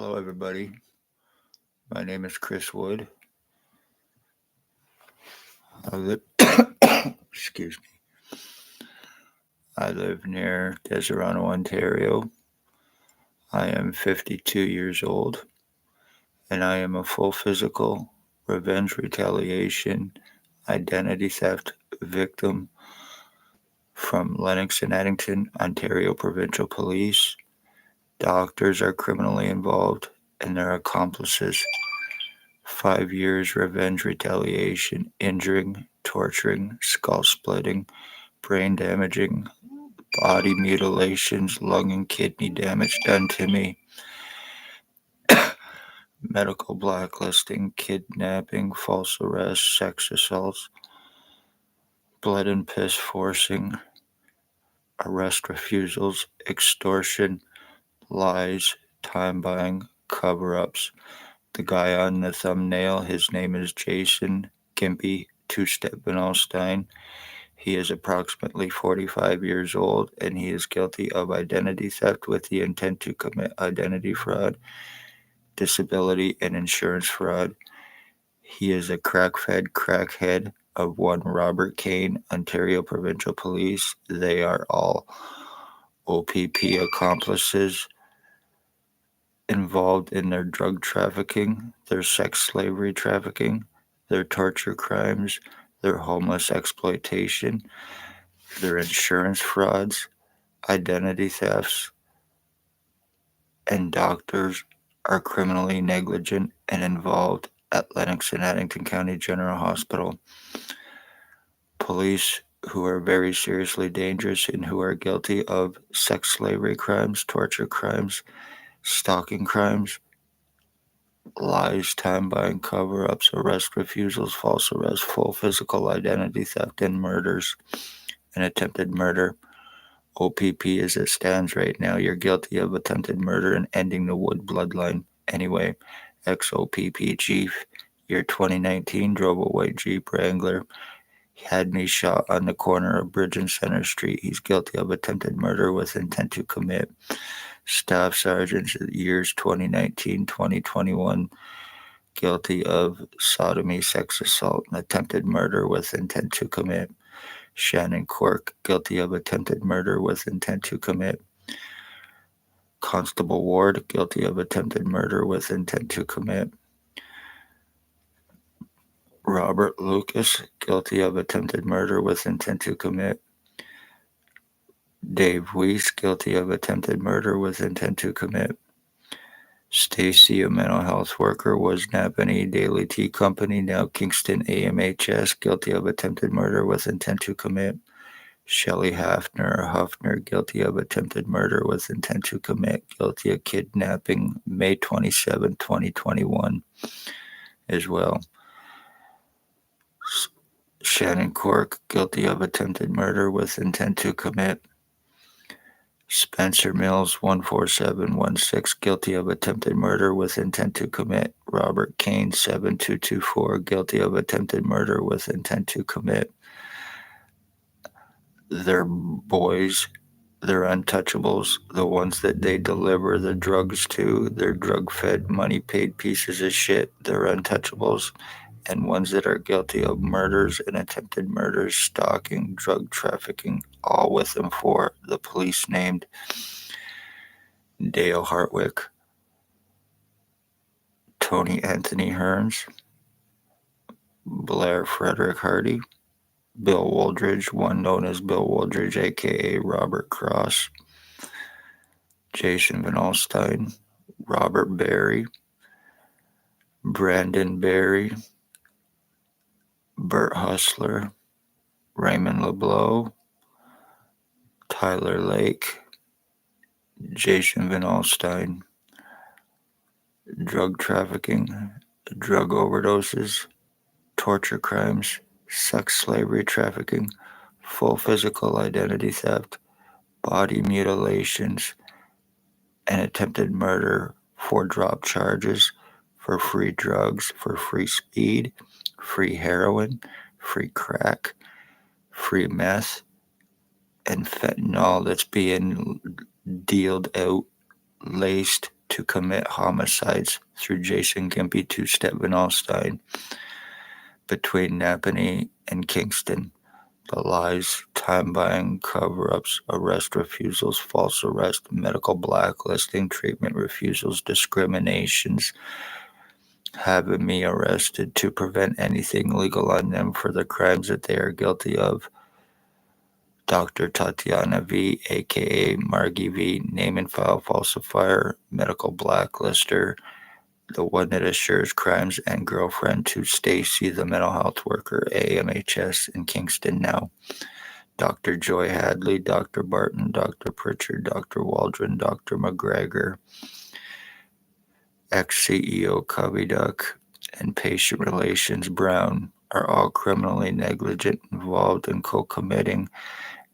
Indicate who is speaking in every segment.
Speaker 1: Hello, everybody. My name is Chris Wood. I live, excuse me. I live near Deserano, Ontario. I am 52 years old, and I am a full physical, revenge, retaliation, identity theft victim from Lennox and Addington, Ontario Provincial Police. Doctors are criminally involved, and their accomplices. 5 years revenge, retaliation, injuring, torturing, skull splitting, brain damaging, body mutilations, lung and kidney damage done to me, medical blacklisting, kidnapping, false arrest, sex assaults, blood and piss forcing, arrest refusals, extortion, lies, time buying, cover ups. The guy on the thumbnail, his name is Jason Gimpy Two-Step Vinalstein. He is approximately 45 years old, and he is guilty of identity theft with the intent to commit identity fraud, disability, and insurance fraud. He is a crack-fed crackhead of one Robert Kane, Ontario Provincial Police. They are all OPP accomplices involved in their drug trafficking, their sex slavery trafficking, their torture crimes, their homeless exploitation, their insurance frauds, identity thefts, and doctors are criminally negligent and involved at Lennox and Addington County General Hospital. Police who are very seriously dangerous and who are guilty of sex slavery crimes, torture crimes, stalking crimes, lies, time buying, cover ups, arrest refusals, false arrest, full physical identity theft, and murders and attempted murder. OPP as it stands right now, you're guilty of attempted murder and ending the Wood bloodline. Anyway, ex-OPP chief, year 2019, drove a white Jeep Wrangler. He had me shot on the corner of Bridge and Center Street. He's guilty of attempted murder with intent to commit. Staff Sergeant, years 2019, 2021, guilty of sodomy, sex assault, and attempted murder with intent to commit. Shannon Cork, guilty of attempted murder with intent to commit. Constable Ward, guilty of attempted murder with intent to commit. Robert Lucas, guilty of attempted murder with intent to commit. Dave Weiss, guilty of attempted murder with intent to commit. Stacy, a mental health worker, was Napanee Daily Tea Company, now Kingston AMHS, guilty of attempted murder with intent to commit. Shelley Huffner, guilty of attempted murder with intent to commit, guilty of kidnapping, May 27, 2021, as well. Shannon Cork, guilty of attempted murder with intent to commit. Spencer Mills14716, guilty of attempted murder with intent to commit. Robert Kane7224, guilty of attempted murder with intent to commit. They're boys, they're untouchables, the ones that they deliver the drugs to. They're drug-fed, money-paid pieces of shit. They're untouchables. And ones that are guilty of murders and attempted murders, stalking, drug trafficking, all with them for the police named Dale Hartwick, Tony Anthony Hearns, Blair Frederick Hardy, Bill Wooldridge, one known as Bill Wooldridge, aka Robert Cross, Jason Vinalstein, Robert Berry, Brandon Berry, Bert Hustler, Raymond LeBlanc, Tyler Lake, Jason Vinalstein. Drug trafficking, drug overdoses, torture crimes, sex slavery trafficking, full physical identity theft, body mutilations, and attempted murder for drop charges, for free drugs, for free speed, free heroin, free crack, free meth, and fentanyl that's being dealed out, laced to commit homicides through Jason Gimpy two-step Vinalstein between Napanee and Kingston. The lies, time buying, cover ups, arrest refusals, false arrest, medical blacklisting, treatment refusals, discriminations, having me arrested to prevent anything legal on them for the crimes that they are guilty of. Dr. Tatiana V., aka Margie V., name and file falsifier, medical blacklister, the one that assures crimes, and girlfriend to Stacy, the mental health worker, AMHS in Kingston now. Dr. Joy Hadley, Dr. Barton, Dr. Pritchard, Dr. Waldron, Dr. McGregor, ex-CEO Covey Duck, and patient relations Brown are all criminally negligent, involved in co-committing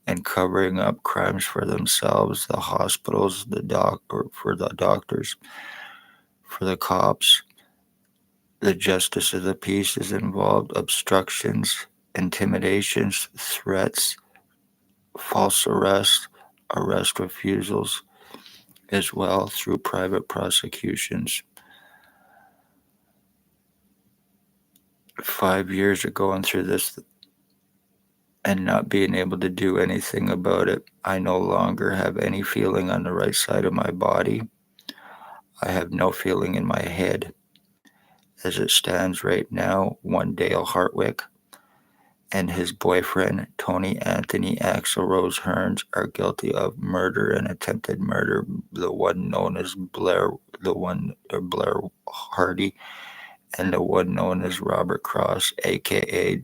Speaker 1: and covering up crimes for themselves, the hospitals, or for the doctors, for the cops. The justice of the peace is involved, obstructions, intimidations, threats, false arrests, arrest refusals, as well through private prosecutions. 5 years of going through this and not being able to do anything about it, I no longer have any feeling on the right side of my body. I have no feeling in my head. As it stands right now, one Dale Hartwick and his boyfriend, Tony Anthony Axel Rose Hearns, are guilty of murder and attempted murder. The one known as Blair Hardy, and the one known as Robert Cross, aka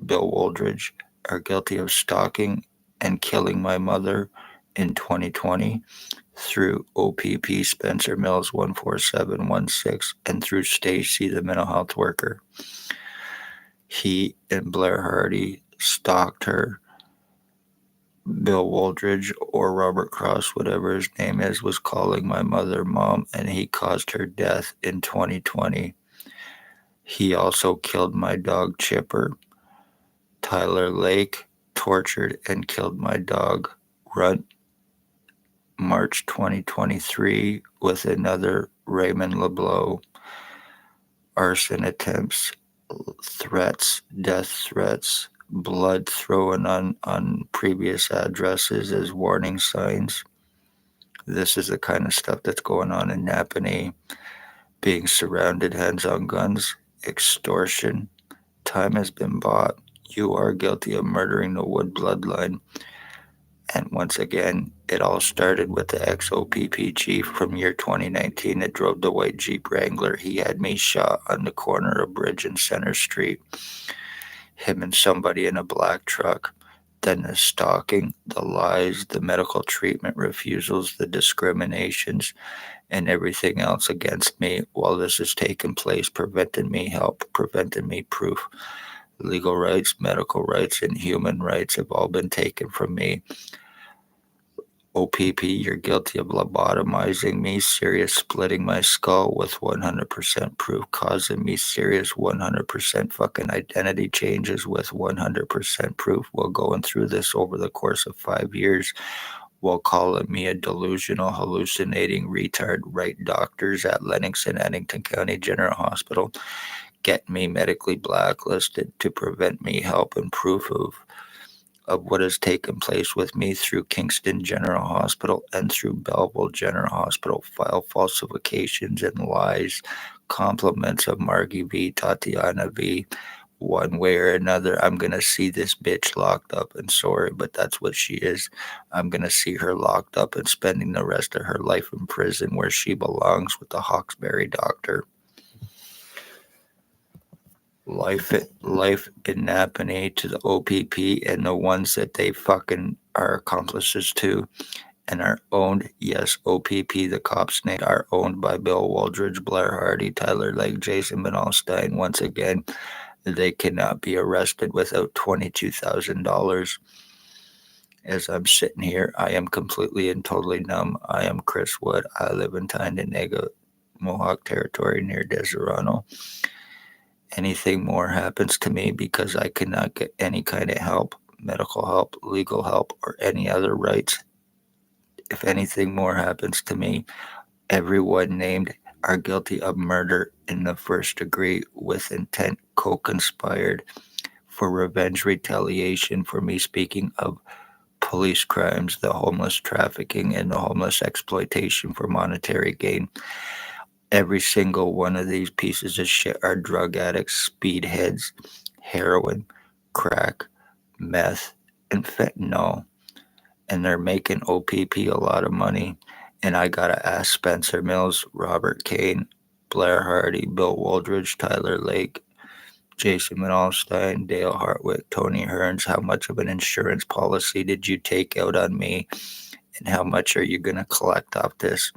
Speaker 1: Bill Woldridge, are guilty of stalking and killing my mother in 2020 through OPP Spencer Mills14716 and through Stacy, the mental health worker. He and Blair Hardy stalked her. Bill Woldridge, or Robert Cross, whatever his name is, was calling my mother Mom, and he caused her death in 2020. He also killed my dog Chipper. Tyler Lake tortured and killed my dog Runt March 2023 with another Raymond LeBlanc. Arson attempts, threats, death threats, blood thrown on previous addresses as warning signs. This is the kind of stuff that's going on in Napanee. Being surrounded, hands on guns, extortion. Time has been bought. You are guilty of murdering the Wood bloodline. And once again, it all started with the ex-OPP chief from year 2019 that drove the white Jeep Wrangler. He had me shot on the corner of Bridge and Center Street. Him and somebody in a black truck. Then the stalking, the lies, the medical treatment refusals, the discriminations, and everything else against me while this is taking place, preventing me help, preventing me proof. Legal rights, medical rights, and human rights have all been taken from me. OPP, you're guilty of lobotomizing me, serious splitting my skull with 100% proof, causing me serious 100% fucking identity changes with 100% proof while going through this over the course of 5 years, while calling me a delusional, hallucinating retard, right doctors at Lennox and Addington County General Hospital, get me medically blacklisted to prevent me help and proof of what has taken place with me through Kingston General Hospital and through Belleville General Hospital, file falsifications and lies, compliments of Margie V, Tatiana V. One way or another, I'm going to see this bitch locked up, and sorry, but that's what she is. I'm going to see her locked up and spending the rest of her life in prison where she belongs with the Hawkesbury doctor. Life in Napanee to the OPP and the ones that they fucking are accomplices to and are owned. Yes, OPP, the cops' name, are owned by Bill Woldridge, Blair Hardy, Tyler Lake, Jason Vinalstein. Once again, they cannot be arrested without $22,000. As I'm sitting here, I am completely and totally numb. I am Chris Wood. I live in Tyndonega, Mohawk Territory near Deserano. Anything more happens to me because I cannot get any kind of help, medical help, legal help, or any other rights. If anything more happens to me, Everyone named are guilty of murder in the first degree with intent, co-conspired for revenge, retaliation for me speaking of police crimes, the homeless trafficking, and the homeless exploitation for monetary gain. Every single one of these pieces of shit are drug addicts, speedheads, heroin, crack, meth, and fentanyl. And they're making OPP a lot of money. And I gotta ask Spencer Mills, Robert Kane, Blair Hardy, Bill Wooldridge, Tyler Lake, Jason Manalstein, Dale Hartwick, Tony Hearns, how much of an insurance policy did you take out on me? And how much are you going to collect off this?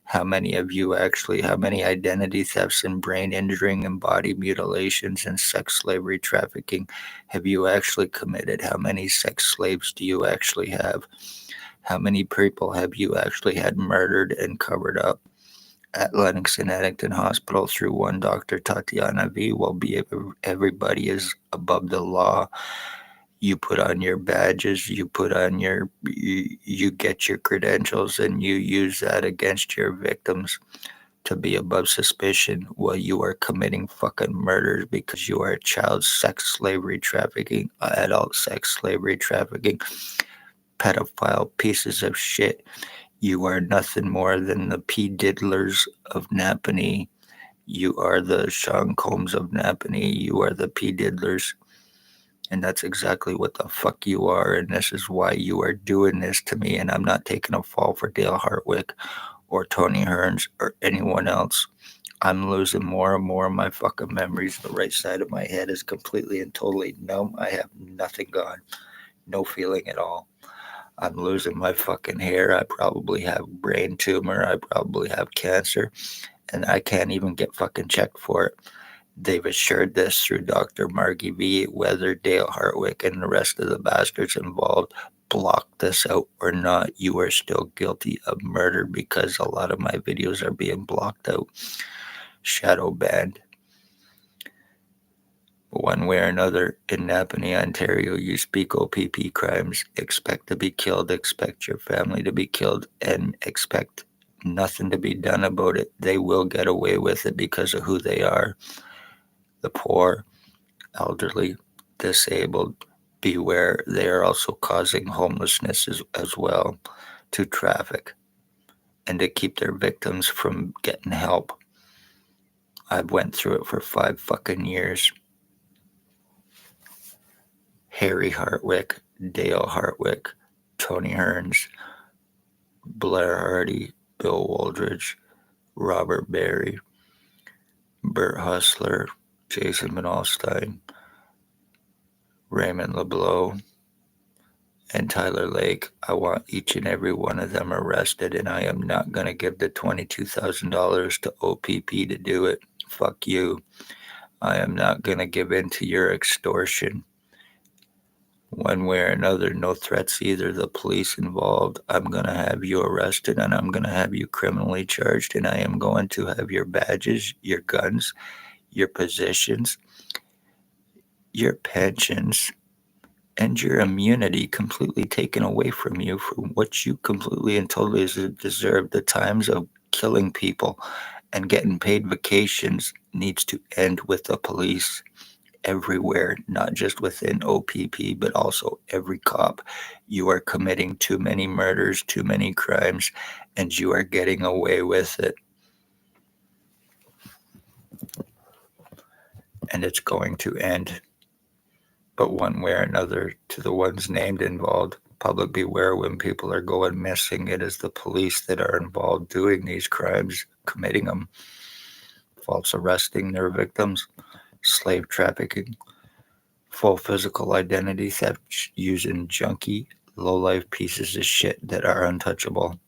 Speaker 1: How many identity thefts and brain injuring and body mutilations and sex slavery trafficking have you actually committed? How many sex slaves do you actually have? How many people have you actually had murdered and covered up? At Lennox and Addington Hospital through one Dr. Tatiana V. Will be everybody is above the law. You put on your badges, you get your credentials, and you use that against your victims to be above suspicion while you are committing fucking murders because you are a child sex slavery trafficking, adult sex slavery trafficking, pedophile pieces of shit. You are nothing more than the P. Diddlers of Napanee. You are the Sean Combs of Napanee. You are the P. Diddlers. And that's exactly what the fuck you are. And this is why you are doing this to me. And I'm not taking a fall for Dale Hartwick or Tony Hearns or anyone else. I'm losing more and more of my fucking memories. The right side of my head is completely and totally numb. I have nothing gone. No feeling at all. I'm losing my fucking hair. I probably have brain tumor. I probably have cancer. And I can't even get fucking checked for it. They've assured this through Dr. Margie V. Whether Dale Hartwick and the rest of the bastards involved block this out or not, you are still guilty of murder because a lot of my videos are being blocked out, shadow banned. One way or another, in Napanee, Ontario, you speak OPP crimes, expect to be killed, expect your family to be killed, and expect nothing to be done about it. They will get away with it because of who they are. The poor, elderly, disabled, beware. They are also causing homelessness as well to traffic and to keep their victims from getting help. I've went through it for 5 fucking years. Harry Hartwick, Dale Hartwick, Tony Hearns, Blair Hardy, Bill Wooldridge, Robert Barry, Bert Hustler, Jason Manalstein, Raymond LeBlanc, and Tyler Lake. I want each and every one of them arrested, and I am not going to give the $22,000 to OPP to do it. Fuck you. I am not going to give in to your extortion. One way or another, no threats either. The police involved, I'm going to have you arrested and I'm going to have you criminally charged, and I am going to have your badges, your guns, your positions, your pensions, and your immunity completely taken away from you for what you completely and totally deserve. The times of killing people and getting paid vacations needs to end with the police everywhere, not just within OPP, but also every cop. You are committing too many murders, too many crimes, and you are getting away with it. And it's going to end. But one way or another, to the ones named involved, public beware when people are going missing. It is the police that are involved doing these crimes, committing them, false arresting their victims, slave trafficking, full physical identity theft using junky, low-life pieces of shit that are untouchable.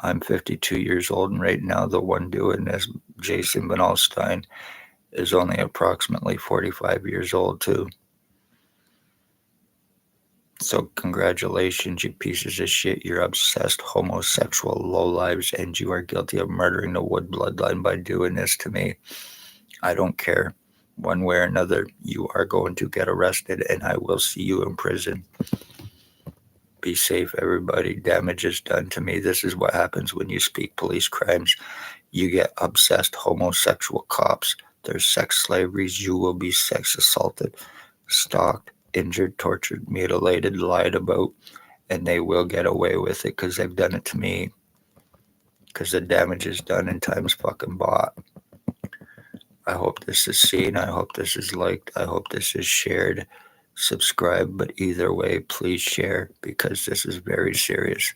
Speaker 1: I'm 52 years old, and right now the one doing this, Jason Benalstein, is only approximately 45 years old too. So congratulations, you pieces of shit. You're obsessed, homosexual lowlives, and you are guilty of murdering the Wood bloodline by doing this to me. I don't care. One way or another, you are going to get arrested, and I will see you in prison. Be safe, everybody. Damage is done to me. This is what happens when you speak police crimes. You get obsessed homosexual cops. There's sex slaveries. You will be sex assaulted, stalked, injured, tortured, mutilated, lied about, and they will get away with it because they've done it to me. Because the damage is done and time's fucking bought. I hope this is seen. I hope this is liked. I hope this is shared. Subscribe, but either way, please share because this is very serious.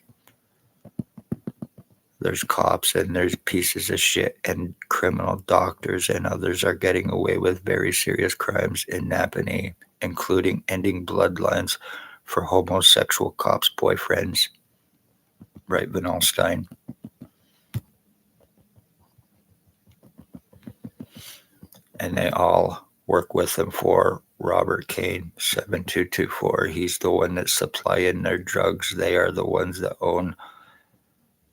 Speaker 1: There's cops and there's pieces of shit and criminal doctors and others are getting away with very serious crimes in Napanee, including ending bloodlines for homosexual cops' boyfriends. Right, Van Alstyne? And they all work with him for Robert Kane7224. He's the one that's supplying their drugs. They are the ones that own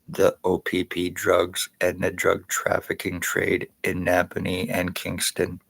Speaker 1: the OPP drugs and the drug trafficking trade in Napanee and Kingston.